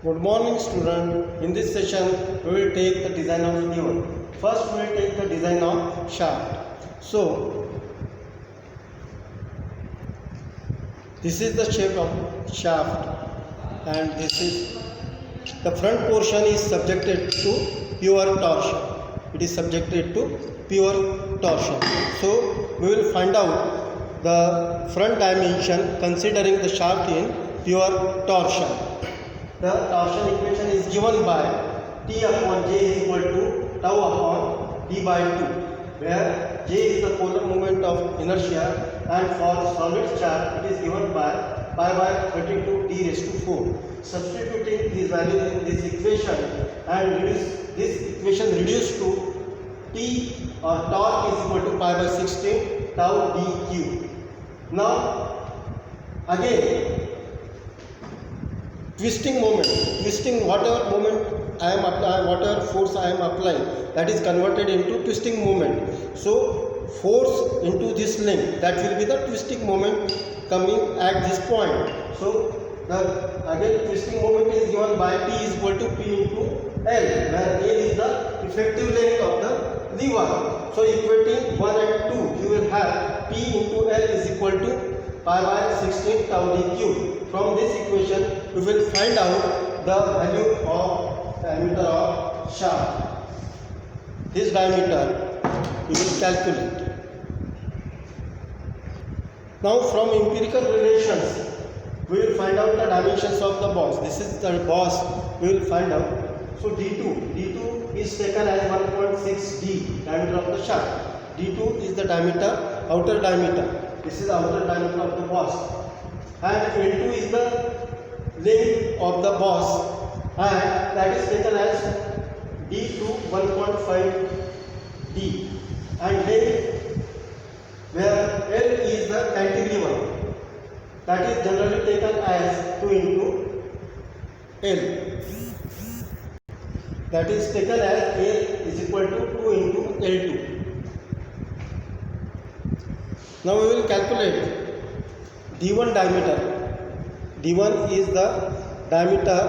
Good morning student. In this session we will take the design of lever. First we will take the design of shaft. So this is the shape of shaft and this is the front portion is subjected to pure torsion. It is subjected to pure torsion. So we will find out the front dimension considering the shaft in pure torsion. The torsion equation is given by T upon J is equal to tau upon D by 2, where J is the polar moment of inertia and for solid charge it is given by pi by 32 D raised to 4. Substituting these values in this equation and this equation reduced to T or torque is equal to pi by 16 tau dq. Now again twisting whatever moment I am applying, whatever force I am applying, that is converted into twisting moment. So force into this length, that will be the twisting moment coming at this point. So the again twisting moment is given by T is equal to P into L, where L is the effective length of the lever. So equating 1 and 2, you will have P into L is equal to pi by 16 tau dq. From this equation we will find out the value of diameter of shaft. This diameter we will calculate. Now from empirical relations we will find out the dimensions of the boss. This is the boss we will find out. So D2 is taken as 1.6 D, diameter of the shaft. D2 is the diameter, outer diameter. This is the outer diameter of the boss. And L2 is the length of the boss, and that is taken as D2 1.5 D, and length where L is the cantilever, that is generally taken as 2 into L, that is taken as L is equal to 2 into L2. Now we will calculate D1 diameter. D1 is the diameter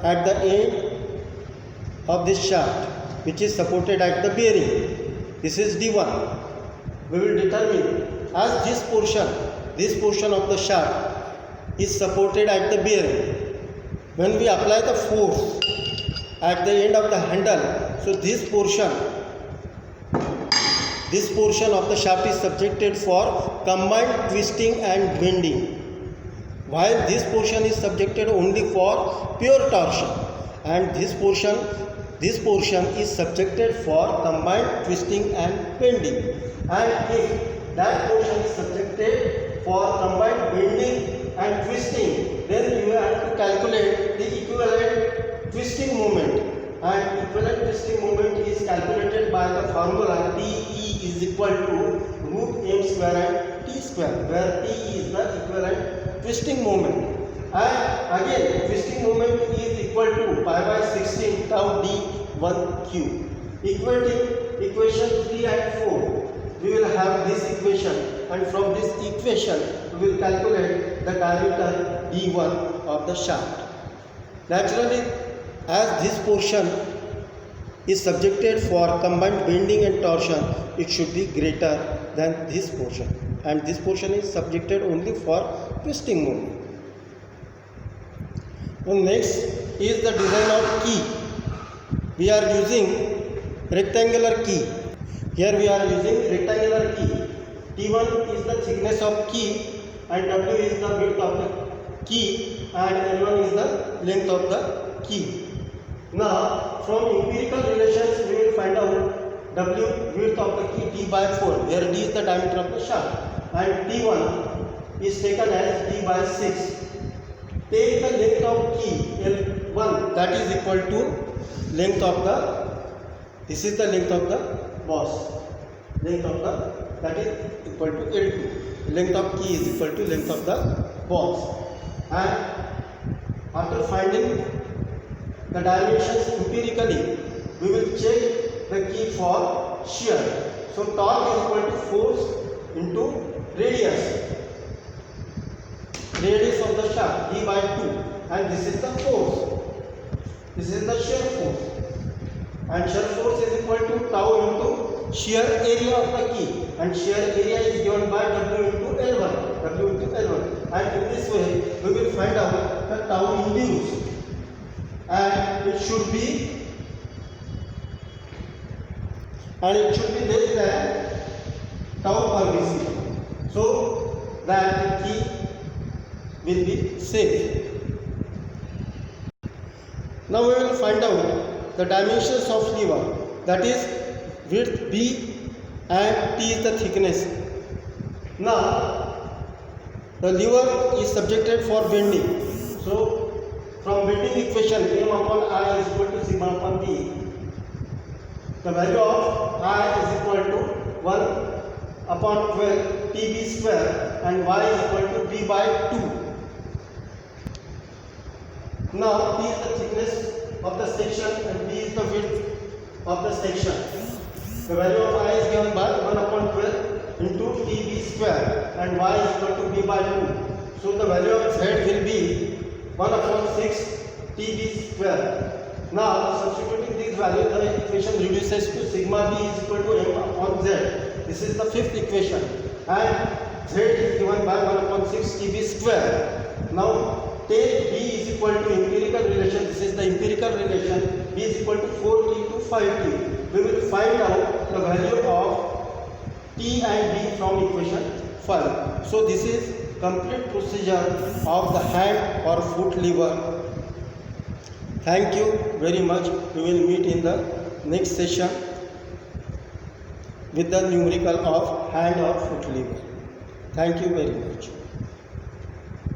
at the end of this shaft which is supported at the bearing. This is D1. We will determine as this portion of the shaft is supported at the bearing. When we apply the force at the end of the handle, so this portion of the shaft is subjected for combined twisting and bending, while this portion is subjected only for pure torsion, and this portion is subjected for combined twisting and bending. And if that portion is subjected for combined bending and twisting, then you have to calculate the equivalent twisting moment, and equivalent twisting moment is calculated by the formula TE is equal to root m square and t square, where t is the equivalent twisting moment. And again twisting moment is equal to pi by 16 tau d1q. Equating equation 3 and 4, we will have this equation, and from this equation we will calculate the diameter d1 of the shaft. Naturally, as this portion is subjected for combined bending and torsion, it should be greater than this portion, and this portion is subjected only for twisting moment. And next is the design of key. We are using rectangular key. Here we are using rectangular key. T1 is the thickness of key, and W is the width of the key, and L1 is the length of the key. Now from empirical relations we will find out W width of the key D by 4, where D is the diameter of the shaft, and T1 is taken as D by 6. Take the length of key L1, that is equal to length of the, this is the length of the boss, length of the, that is equal to L2. Length of key is equal to length of the boss. And after finding the dimensions empirically, we will check the key for shear. So torque is equal to force into radius of the shaft D by 2, and this is the force. and shear force is equal to tau into shear area of the key, and shear area is given by W into L1, and in this way we will find out the tau induced, and it should be less than tau per Vc, so that the key will be safe. Now we will find out the dimensions of lever, that is width B and T is the thickness. Now the lever is subjected for bending. So from bending equation M upon I is equal to sigma upon B, the value of I is equal to 1 upon 12 TB square and Y is equal to B by 2. Now T is the thickness of the section and B is the width of the section. The value of I is given by 1 upon 12 into TB square and Y is equal to B by 2. So the value of Z will be 1 upon 6 TB square. Now substituting these values, the equation reduces to sigma B is equal to M upon Z. This is the fifth equation, and Z is given by 1 upon 6 TB square. Now take B is equal to empirical relation. This is the empirical relation. B is equal to 4T to 5T. We will find out the value of T and B from equation 5. So this is complete procedure of the hand or foot lever. Thank you very much. We will meet in the next session with the numerical of hand or foot lever. Thank you very much.